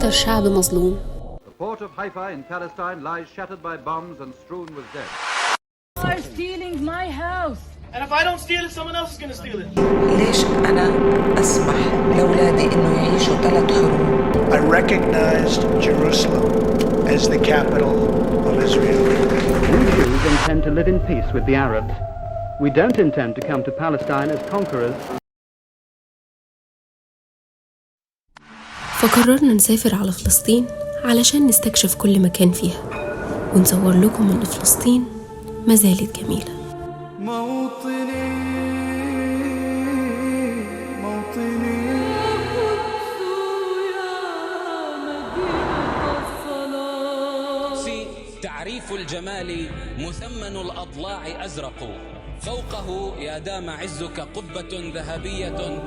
أكتر شعب مظلوم. The port of Haifa in Palestine lies shattered by bombs and strewn with dead. You are stealing my house. And if I don't steal it, someone else is going to steal it. ليش أنا أسمح لأولادي إنه يعيشوا 3 حروب؟ I recognized Jerusalem as the capital of Israel. We Jews intend to live in peace with the Arabs. We don't intend to come to Palestine as conquerors. فقررنا نسافر على فلسطين علشان نستكشف كل مكان فيها ونصور لكم إن فلسطين ما زالت جميلة. موطني تعريف الجمال مثمن الأضلاع أزرق، فوقه يا دام عزك قبة ذهبية.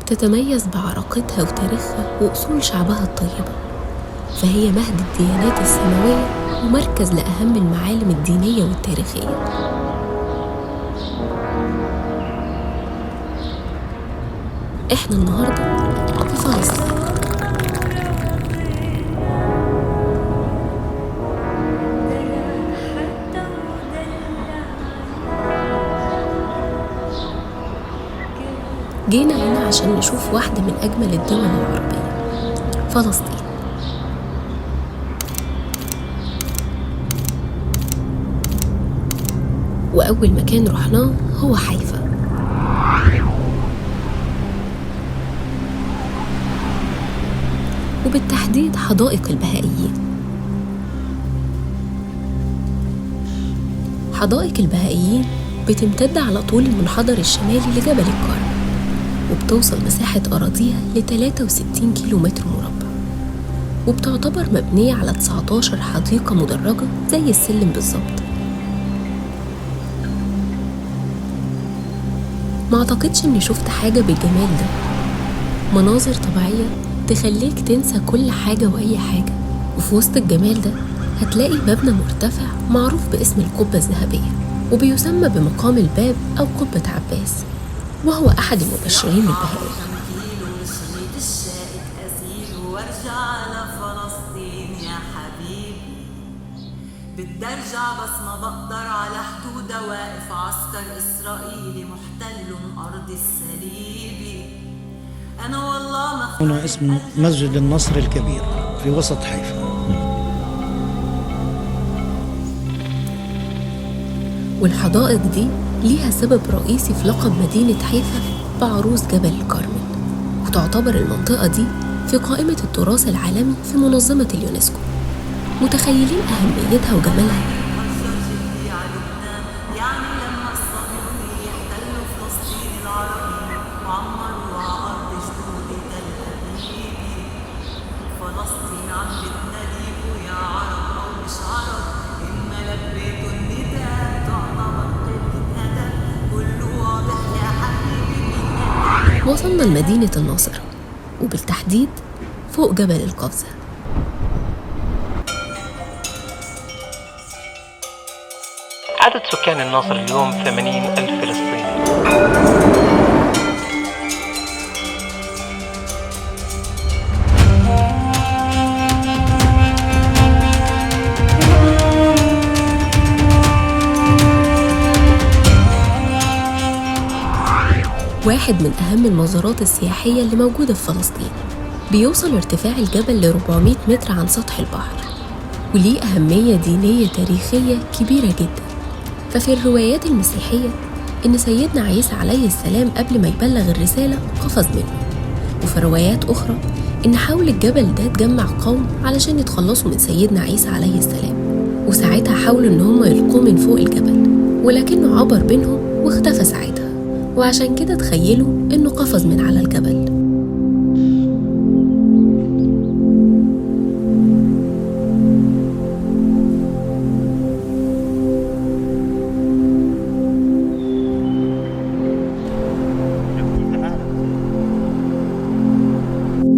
تتميز بعراقتها وتاريخها وأصول شعبها الطيبة، فهي مهد الديانات السماوية ومركز لأهم المعالم الدينية والتاريخية. إحنا النهاردة في فلسطين. جينا هنا عشان نشوف واحدة من أجمل الدول العربية، فلسطين. وأول مكان رحناه هو حيفا. وبالتحديد حدائق البهائيين. حدائق البهائيين بتمتد على طول المنحدر الشمالي لجبل الكرم، وبتوصل مساحة أراضيها ل 63 كيلومتر مربع، وبتعتبر مبنية على 19 حديقة مدرجة زي السلم بالظبط. ما أعتقدش إني شفت حاجة بالجمال ده، مناظر طبيعية تخليك تنسى كل حاجة وأي حاجة. وفي وسط الجمال ده هتلاقي مبنى مرتفع معروف باسم القبة الذهبية، وبيسمى بمقام الباب أو قبة عباس، وهو أحد المبشرين بالبهائية. بدي ارجع بس ما بقدر على حدودها، واقف عسكر اسرائيلي محتل ارض الصليبي. انا والله ما هنا اسمه مسجد النصر الكبير في وسط حيفا. والحدائق دي ليها سبب رئيسي في لقب مدينة حيفا بعروس جبل الكرمل، وتعتبر المنطقة دي في قائمة التراث العالمي في منظمة اليونسكو. متخيلين أهميتها وجمالها؟ وصلنا لمدينة الناصر، وبالتحديد فوق جبل القفزة. عدد سكان الناصر اليوم 80,000 فلسطيني. واحد من أهم المزارات السياحية اللي موجودة في فلسطين، بيوصل ارتفاع الجبل ل 400 متر عن سطح البحر، وليه أهمية دينية تاريخية كبيرة جدا. ففي الروايات المسيحية إن سيدنا عيسى عليه السلام قبل ما يبلغ الرسالة قفز منه، وفي روايات أخرى إن حول الجبل ده تجمع قوم علشان يتخلصوا من سيدنا عيسى عليه السلام، وساعتها حاولوا إن هم يلقوه من فوق الجبل، ولكنه عبر بينهم واختفى ساعتها، وعشان كده تخيلوا إنه قفز من على الجبل.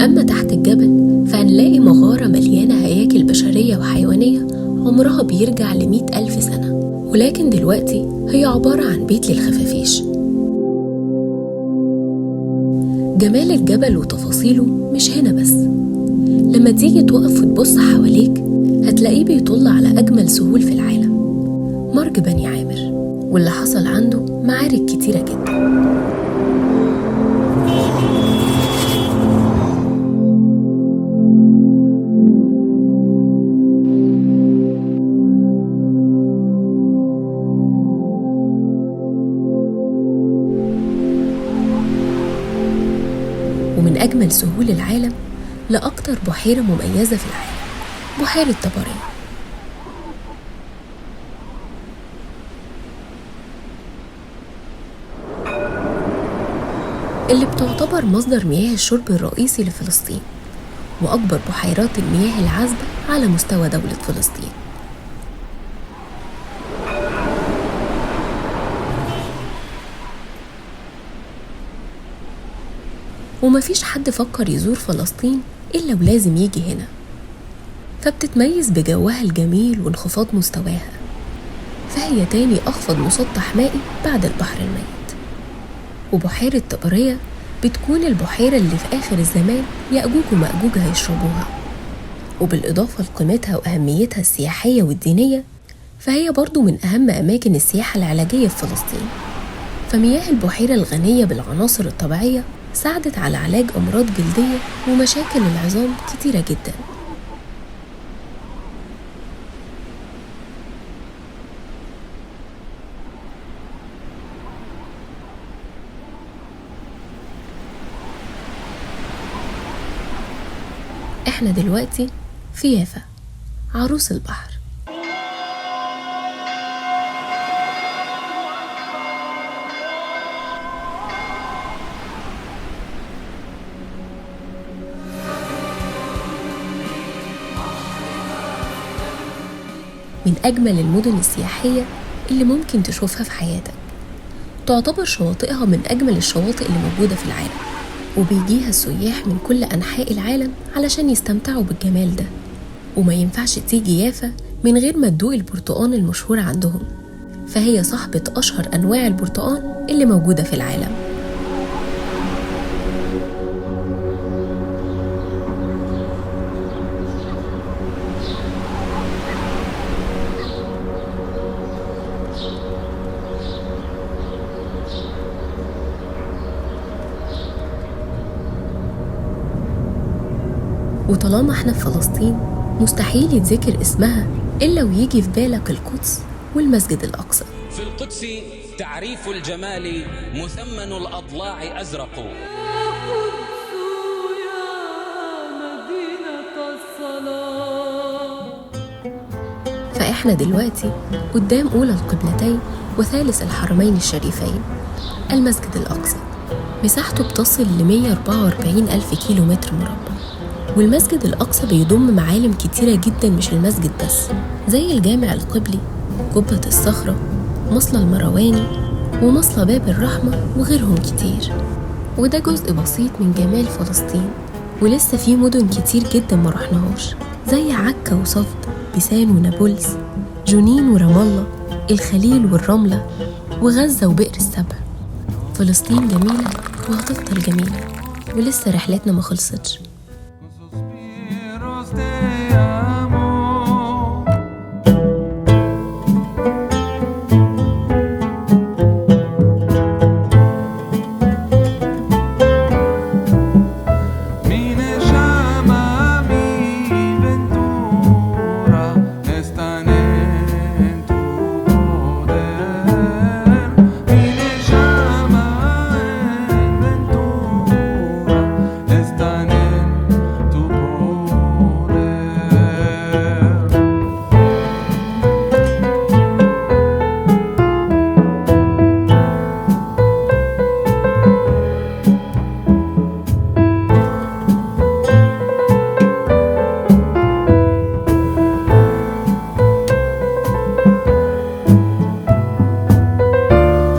أما تحت الجبل فهنلاقي مغارة مليانة هياكل بشرية وحيوانية عمرها بيرجع ل100,000 سنة، ولكن دلوقتي هي عبارة عن بيت للخفافيش. جمال الجبل وتفاصيله مش هنا بس، لما تيجي توقف وتبص حواليك هتلاقيه بيطل على أجمل سهول في العالم، مرج بني عامر، واللي حصل عنده معارك كتيرة جدا. ومن أجمل سهول العالم لأكتر بحيرة مميزة في العالم، بحيرة طبرية. اللي بتعتبر مصدر مياه الشرب الرئيسي لفلسطين، وأكبر بحيرات المياه العذبة على مستوى دولة فلسطين. ومفيش حد فكر يزور فلسطين إلا ولازم يجي هنا، فبتتميز بجوها الجميل وانخفاض مستواها، فهي تاني أخفض مسطح مائي بعد البحر الميت. وبحيرة طبرية بتكون البحيرة اللي في آخر الزمان يأجوج ومأجوج هيشربوها، وبالإضافة لقيمتها وأهميتها السياحية والدينية فهي برضو من أهم أماكن السياحة العلاجية في فلسطين. فمياه البحيرة الغنية بالعناصر الطبيعية ساعدت على علاج أمراض جلدية ومشاكل العظام كتيرة جدا. احنا دلوقتي في يافا، عروس البحر. من أجمل المدن السياحية اللي ممكن تشوفها في حياتك، تعتبر شواطئها من أجمل الشواطئ اللي موجودة في العالم، وبيجيها السياح من كل أنحاء العالم علشان يستمتعوا بالجمال ده. وما ينفعش تيجي يافا من غير ما تدوق البرتقان المشهور عندهم، فهي صاحبة أشهر أنواع البرتقان اللي موجودة في العالم. وطالما احنا في فلسطين مستحيل يتذكر اسمها إلا ويجي في بالك القدس والمسجد الأقصى. في القدس تعريف الجمال مثمن الأضلاع أزرق. فإحنا دلوقتي قدام أولى القبلتين وثالث الحرمين الشريفين، المسجد الأقصى. مساحته بتصل ل 144,000 كيلومتر مربع، والمسجد الأقصى بيضم معالم كتيرة جدا، مش المسجد بس، زي الجامع القبلي، قبة الصخرة، مصلى المرواني، ومصلى باب الرحمة، وغيرهم كتير. وده جزء بسيط من جمال فلسطين، ولسه في مدن كتير جدا ما رحناهاش، زي عكا وصفد، بيسان ونابلس، جنين ورام الله، الخليل والرملة، وغزة وبئر السبع. فلسطين جميلة وهتفضل جميلة، ولسه رحلتنا ما خلصتش.